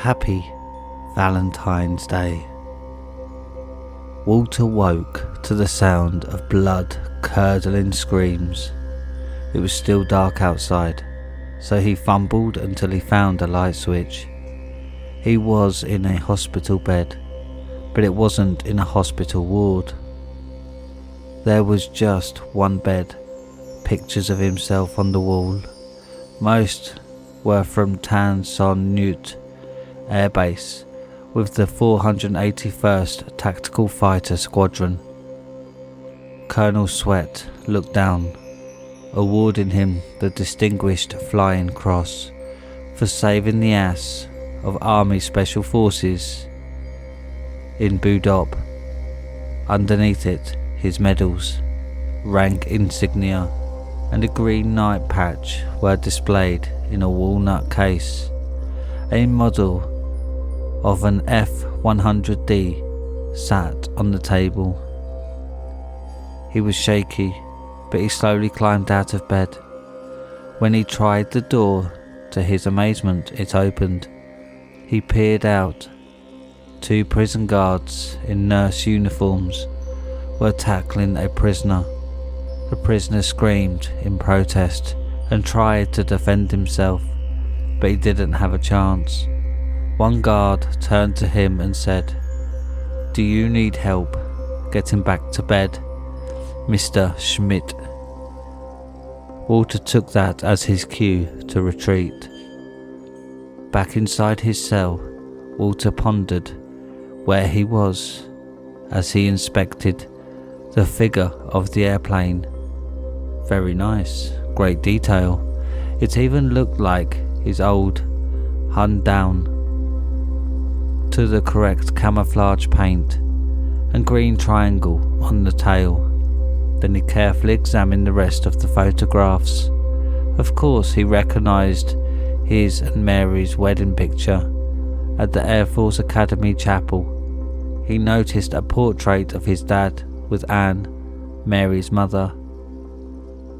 Happy Valentine's Day. Walter woke to the sound of blood-curdling screams. It was still dark outside, so he fumbled until he found a light switch. He was in a hospital bed, but it wasn't in a hospital ward. There was just one bed, pictures of himself on the wall. Most were from Tan Son Nhut Air Base with the 481st Tactical Fighter Squadron. Colonel Sweat looked down, awarding him the Distinguished Flying Cross for saving the ass of Army Special Forces in Budop. Underneath it, his medals, rank insignia, and a green night patch were displayed in a walnut case. A model of an F-100D sat on the table. He was shaky, but he slowly climbed out of bed. When he tried the door, to his amazement, it opened. He peered out. 2 prison guards in nurse uniforms were tackling a prisoner. The prisoner screamed in protest and tried to defend himself, but he didn't have a chance. One guard turned to him and said, "Do you need help getting back to bed, Mr. Schmidt?" Walter took that as his cue to retreat. Back inside his cell, Walter pondered where he was as he inspected the figure of the airplane. Very nice, great detail. It even looked like his old hung down to the correct camouflage paint and green triangle on the tail. Then he carefully examined the rest of the photographs. Of course, he recognized his and Mary's wedding picture at the Air Force Academy chapel. He noticed a portrait of his dad with Anne, Mary's mother.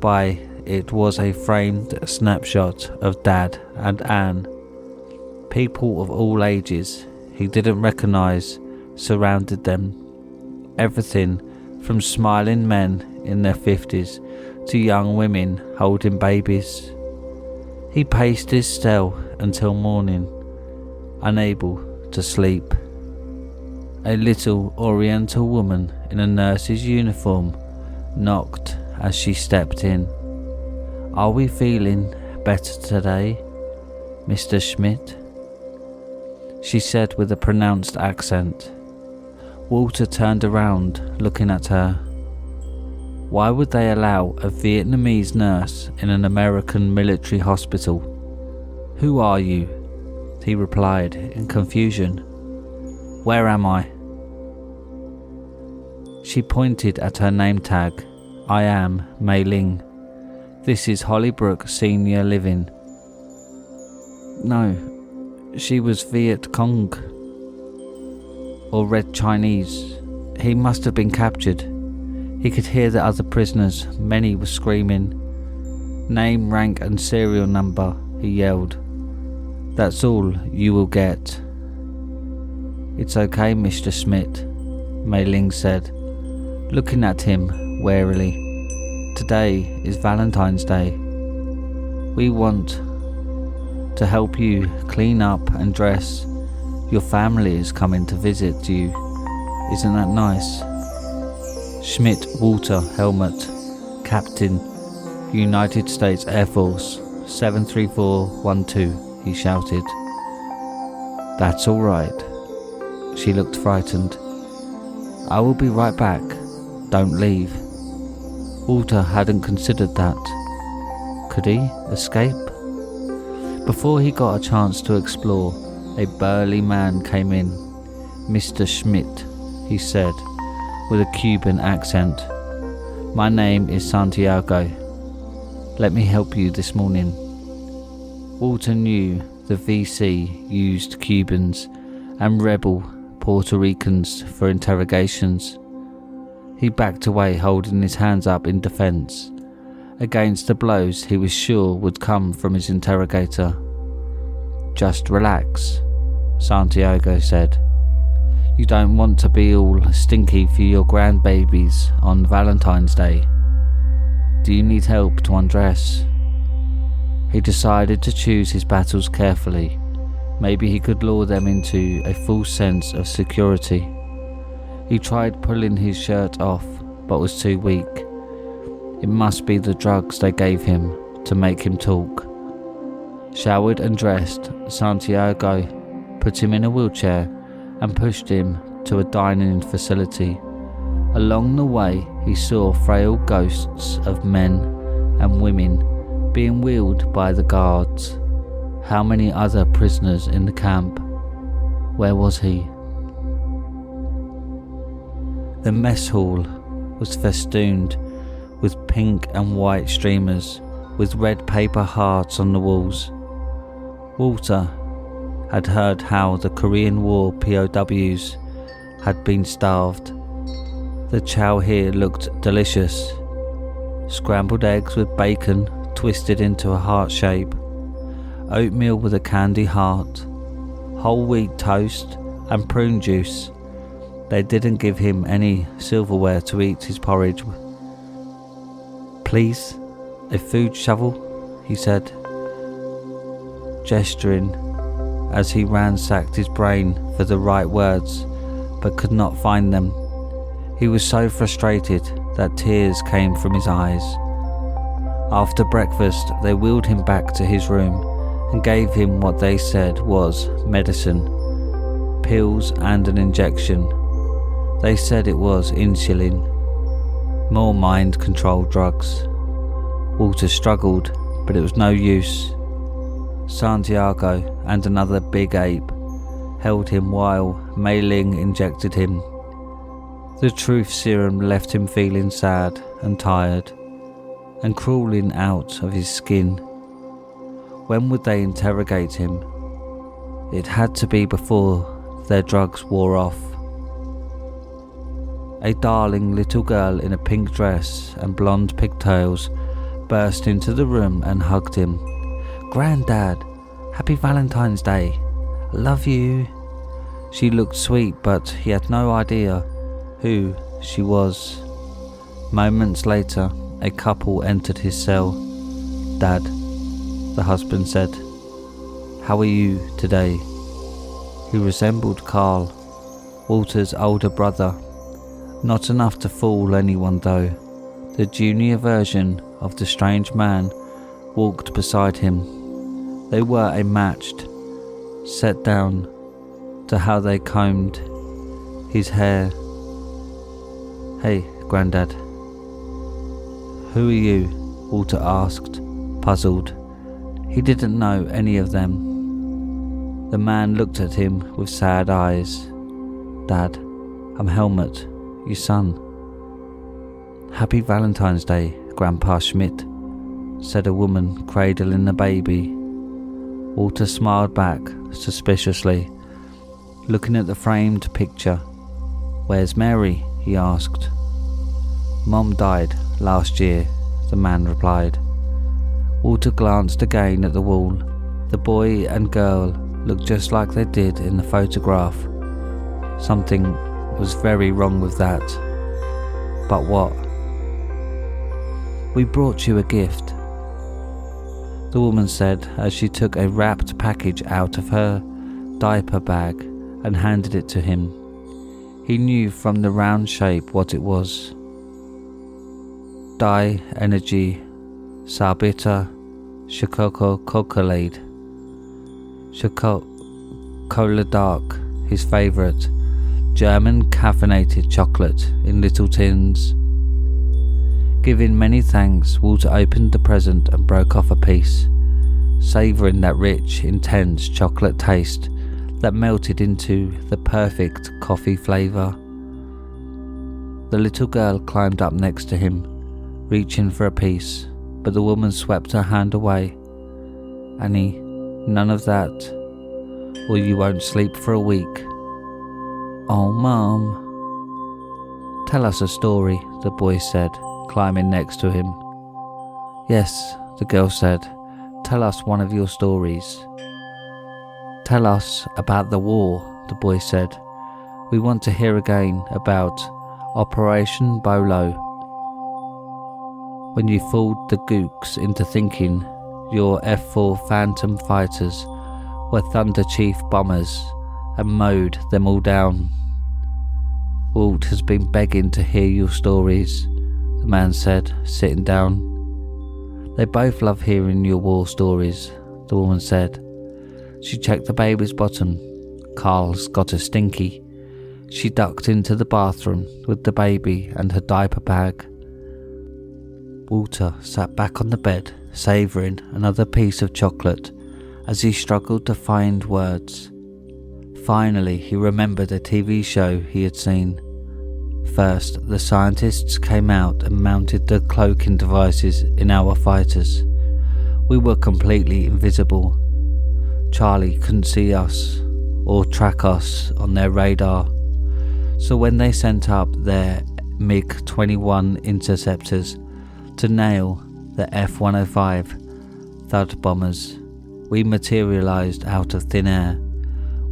By it was a framed snapshot of Dad and Anne. People of all ages he didn't recognize surrounded them. Everything from smiling men in their 50s to young women holding babies. He paced his cell until morning, unable to sleep. A little Oriental woman in a nurse's uniform knocked as she stepped in. "Are we feeling better today, Mr. Schmidt?" she said with a pronounced accent. Walter turned around, looking at her. Why would they allow a Vietnamese nurse in an American military hospital? "Who are you?" he replied in confusion. "Where am I?" She pointed at her name tag. "I am Mei Ling. This is Hollybrook Senior Living." No, she was Viet Cong or Red Chinese. He must have been captured. He could hear the other prisoners. Many were screaming. "Name, rank and serial number," he yelled. "That's all you will get." "It's okay, Mr. Schmidt," Mei Ling said, looking at him warily. "Today is Valentine's Day. We want to help you clean up and dress. Your family is coming to visit you. Isn't that nice?" Schmidt Walter Helmut, Captain, United States Air Force, 73412, he shouted. "That's all right." She looked frightened. "I will be right back. Don't leave." Walter hadn't considered that. Could he escape? Before he got a chance to explore, a burly man came in. "Mr. Schmidt," he said, with a Cuban accent. "My name is Santiago. Let me help you this morning." Walter knew the VC used Cubans and rebel Puerto Ricans for interrogations. He backed away, holding his hands up in defense against the blows he was sure would come from his interrogator. "Just relax," Santiago said. You don't want to be all stinky for your grandbabies on Valentine's Day. Do you need help to undress? He decided to choose his battles carefully. Maybe he could lure them into a false sense of security. He tried pulling his shirt off, but was too weak. It must be the drugs they gave him to make him talk. Showered and dressed, Santiago put him in a wheelchair and pushed him to a dining facility. Along the way, he saw frail ghosts of men and women being wheeled by the guards. How many other prisoners in the camp? Where was he? The mess hall was festooned with pink and white streamers with red paper hearts on the walls. Walter had heard how the Korean War POWs had been starved. The chow here looked delicious. Scrambled eggs with bacon twisted into a heart shape, oatmeal with a candy heart, whole wheat toast and prune juice. They didn't give him any silverware to eat his porridge. Please, a food shovel, he said, gesturing as he ransacked his brain for the right words, but could not find them. He was so frustrated that tears came from his eyes. After breakfast, they wheeled him back to his room and gave him what they said was medicine, pills and an injection. They said it was insulin. More mind-controlled drugs. Walter struggled, but it was no use. Santiago and another big ape held him while Mei Ling injected him. The truth serum left him feeling sad and tired and crawling out of his skin. When would they interrogate him? It had to be before their drugs wore off. A darling little girl in a pink dress and blonde pigtails burst into the room and hugged him. Granddad, happy Valentine's Day. Love you. She looked sweet, but he had no idea who she was. Moments later, a couple entered his cell. Dad, the husband said, how are you today? He resembled Carl, Walter's older brother. Not enough to fool anyone though. The junior version of the strange man walked beside him. They were a matched, set down to how they combed his hair. Hey, Grandad. Who are you? Walter asked, puzzled. He didn't know any of them. The man looked at him with sad eyes. Dad, I'm Helmut, your son. Happy Valentine's Day, Grandpa Schmidt, said a woman cradling a baby. Walter smiled back suspiciously, looking at the framed picture. Where's Mary? He asked. Mom died last year, the man replied. Walter glanced again at the wall. The boy and girl looked just like they did in the photograph. Something was very wrong with that. But what? We brought you a gift, the woman said as she took a wrapped package out of her diaper bag and handed it to him. He knew from the round shape what it was. Dye Energy Sabita Chocolate. Chocolate Dark, his favourite, German caffeinated chocolate in little tins. Giving many thanks, Walter opened the present and broke off a piece, savouring that rich, intense chocolate taste that melted into the perfect coffee flavour. The little girl climbed up next to him, reaching for a piece, but the woman swept her hand away. Annie, none of that, or you won't sleep for a week. Oh, Mum. Tell us a story, the boy said, climbing next to him. Yes, the girl said, tell us one of your stories. Tell us about the war, the boy said. We want to hear again about Operation Bolo. When you fooled the gooks into thinking your F4 Phantom fighters were Thunder Chief bombers and mowed them all down. Walt has been begging to hear your stories, the man said, sitting down. They both love hearing your war stories, the woman said. She checked the baby's bottom. Carl's got a stinky. She ducked into the bathroom with the baby and her diaper bag. Walter sat back on the bed, savouring another piece of chocolate as he struggled to find words. Finally, he remembered a TV show he had seen. First, the scientists came out and mounted the cloaking devices in our fighters. We were completely invisible. Charlie couldn't see us or track us on their radar. So when they sent up their MiG-21 interceptors to nail the F-105 Thud bombers, we materialised out of thin air.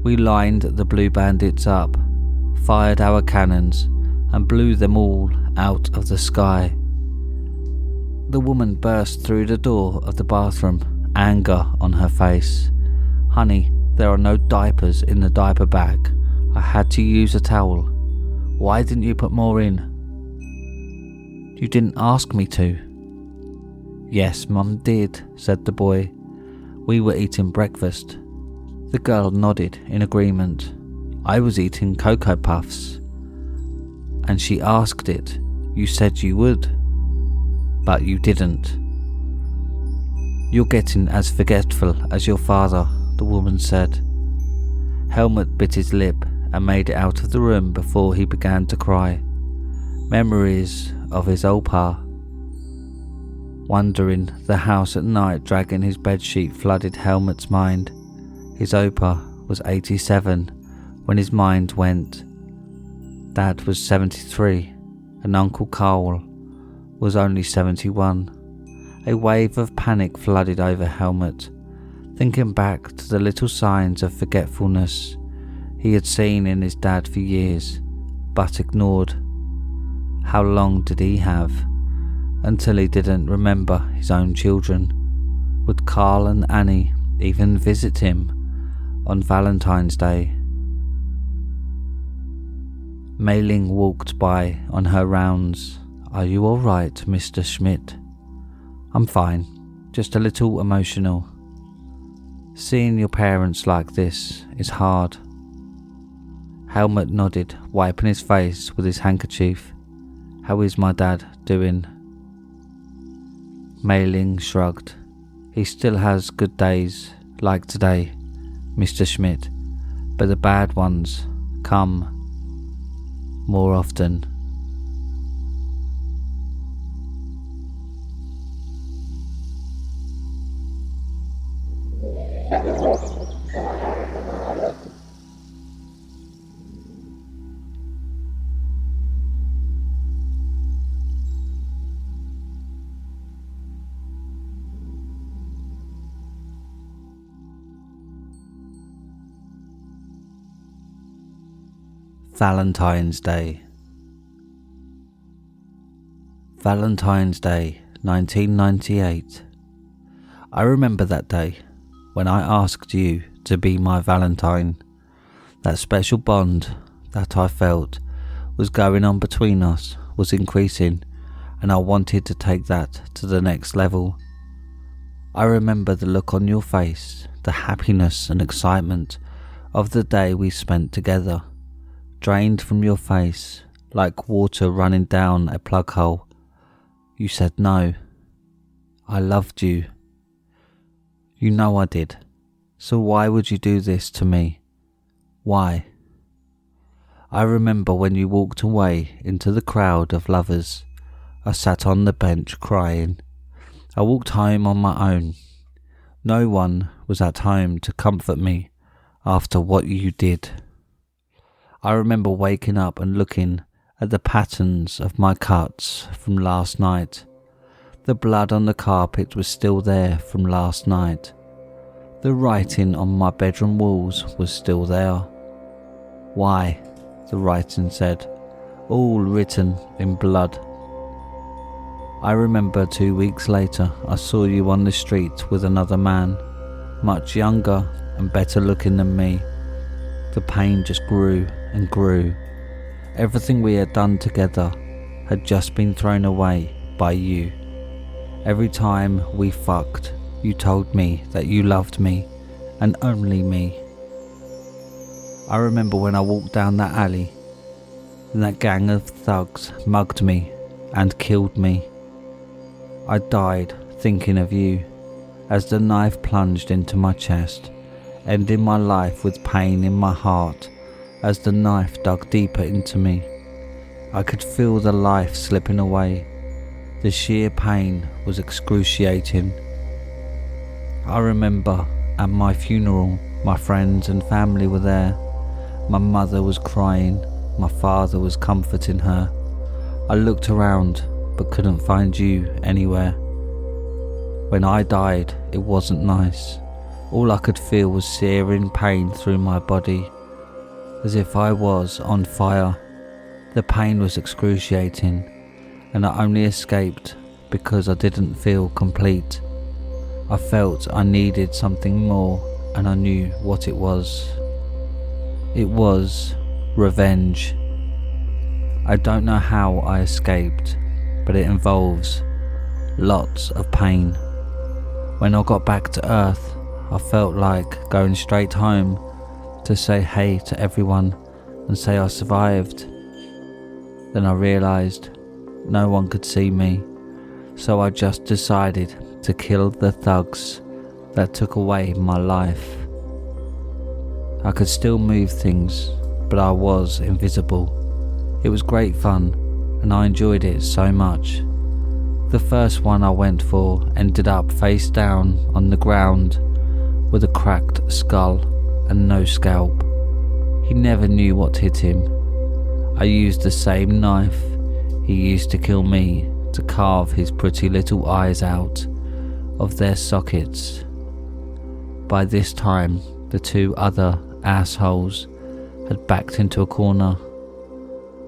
We lined the blue bandits up, fired our cannons, and blew them all out of the sky. The woman burst through the door of the bathroom, anger on her face. Honey, there are no diapers in the diaper bag. I had to use a towel. Why didn't you put more in? You didn't ask me to. Yes, Mum did, said the boy. We were eating breakfast. The girl nodded in agreement. I was eating Cocoa Puffs. And she asked it. You said you would. But you didn't. You're getting as forgetful as your father, the woman said. Helmut bit his lip and made it out of the room before he began to cry. Memories of his old pa. Wandering the house at night, dragging his bedsheet, flooded Helmut's mind. His Opa was 87 when his mind went. Dad was 73 and Uncle Carl was only 71. A wave of panic flooded over Helmut, thinking back to the little signs of forgetfulness he had seen in his dad for years, but ignored. How long did he have? Until he didn't remember his own children. Would Carl and Annie even visit him on Valentine's Day? Mei Ling walked by on her rounds. Are you all right, Mr. Schmidt? I'm fine, just a little emotional. Seeing your parents like this is hard. Helmut nodded, wiping his face with his handkerchief. How is my dad doing? Mei Ling shrugged. He still has good days, like today, Mr. Schmidt, but the bad ones come more often. Valentine's Day. Valentine's Day, 1998. I remember that day when I asked you to be my Valentine. That special bond that I felt was going on between us was increasing, and I wanted to take that to the next level. I remember the look on your face, the happiness and excitement of the day we spent together. Drained from your face like water running down a plug hole. You said no. I loved you. You know I did. So why would you do this to me? Why? I remember when you walked away into the crowd of lovers. I sat on the bench crying. I walked home on my own. No one was at home to comfort me after what you did. I remember waking up and looking at the patterns of my cuts from last night. The blood on the carpet was still there from last night. The writing on my bedroom walls was still there. "Why?" the writing said, all written in blood. I remember 2 weeks later I saw you on the street with another man, much younger and better looking than me. The pain just grew and grew. Everything we had done together had just been thrown away by you. Every time we fucked, you told me that you loved me and only me. I remember when I walked down that alley and that gang of thugs mugged me and killed me. I died thinking of you as the knife plunged into my chest, ending my life with pain in my heart as the knife dug deeper into me. I could feel the life slipping away. The sheer pain was excruciating. I remember at my funeral, my friends and family were there. My mother was crying, my father was comforting her. I looked around but couldn't find you anywhere. When I died, it wasn't nice. All I could feel was searing pain through my body, as if I was on fire. The pain was excruciating, and I only escaped because I didn't feel complete. I felt I needed something more, and I knew what it was. It was revenge. I don't know how I escaped, but it involves lots of pain. When I got back to Earth, I felt like going straight home to say hey to everyone and say I survived. Then I realised no one could see me, so I just decided to kill the thugs that took away my life. I could still move things, but I was invisible. It was great fun, and I enjoyed it so much. The first one I went for ended up face down on the ground with a cracked skull and no scalp. He never knew what hit him. I used the same knife he used to kill me to carve his pretty little eyes out of their sockets. By this time, the two other assholes had backed into a corner.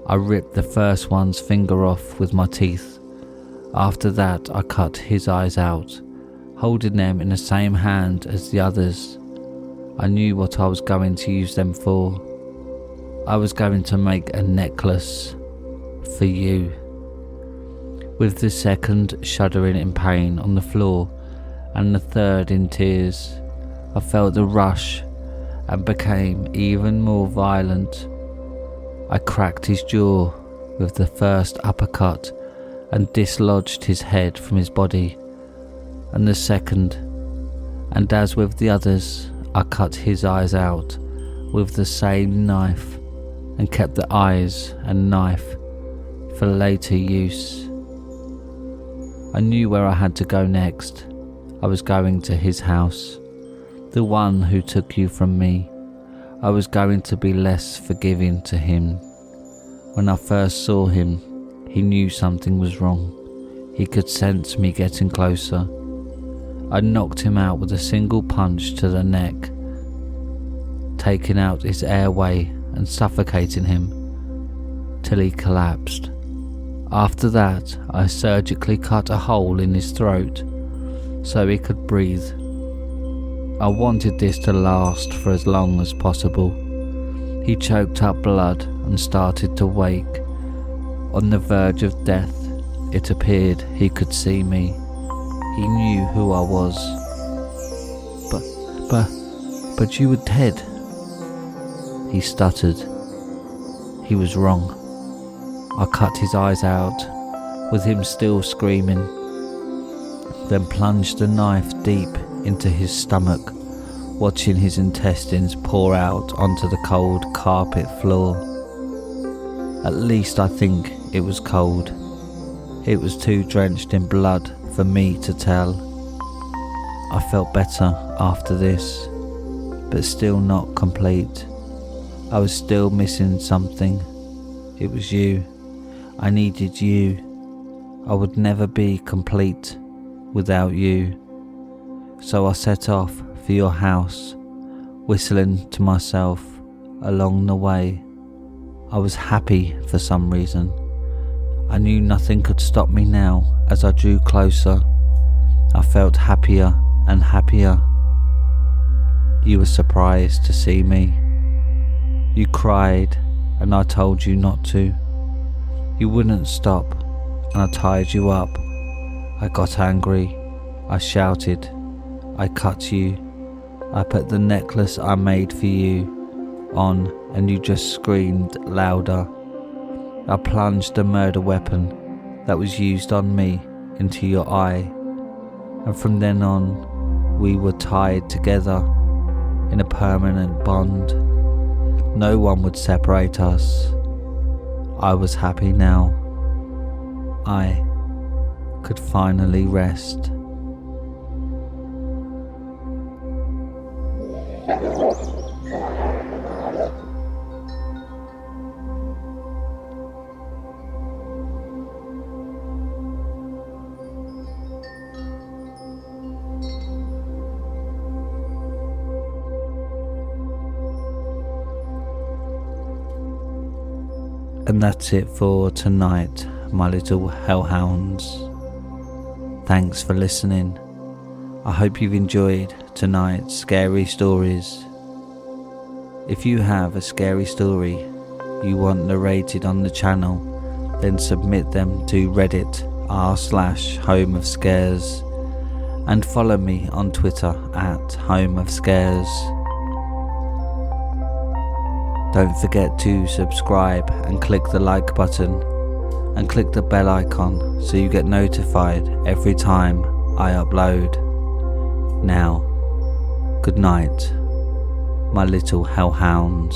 I ripped the first one's finger off with my teeth. After that, I cut his eyes out, holding them in the same hand as the others. I knew what I was going to use them for. I was going to make a necklace for you. With the second shuddering in pain on the floor and the third in tears, I felt the rush and became even more violent. I cracked his jaw with the first uppercut and dislodged his head from his body, and the second, and as with the others, I cut his eyes out with the same knife and kept the eyes and knife for later use. I knew where I had to go next. I was going to his house, the one who took you from me. I was going to be less forgiving to him. When I first saw him, he knew something was wrong. He could sense me getting closer. I knocked him out with a single punch to the neck, taking out his airway and suffocating him till he collapsed. After that, I surgically cut a hole in his throat so he could breathe. I wanted this to last for as long as possible. He choked up blood and started to wake. On the verge of death, it appeared he could see me. He knew who I was. But you were dead, he stuttered. He was wrong. I cut his eyes out, with him still screaming, then plunged the knife deep into his stomach, watching his intestines pour out onto the cold carpet floor. At least I think it was cold. It was too drenched in blood for me to tell. I felt better after this, but still not complete. I was still missing something. It was you. I needed you. I would never be complete without you. So I set off for your house, whistling to myself along the way. I was happy for some reason. I knew nothing could stop me now. As I drew closer, I felt happier and happier. You were surprised to see me. You cried and I told you not to. You wouldn't stop and I tied you up. I got angry. I shouted. I cut you. I put the necklace I made for you on and you just screamed louder. I plunged the murder weapon that was used on me into your eye, and from then on we were tied together in a permanent bond. No one would separate us. I was happy now. I could finally rest. And that's it for tonight, my little hellhounds. Thanks for listening. I hope you've enjoyed tonight's scary stories. If you have a scary story you want narrated on the channel, then submit them to Reddit r/homeofscares and follow me on Twitter at homeofscares. Don't forget to subscribe and click the like button and click the bell icon so you get notified every time I upload. Now, good night, my little hellhounds.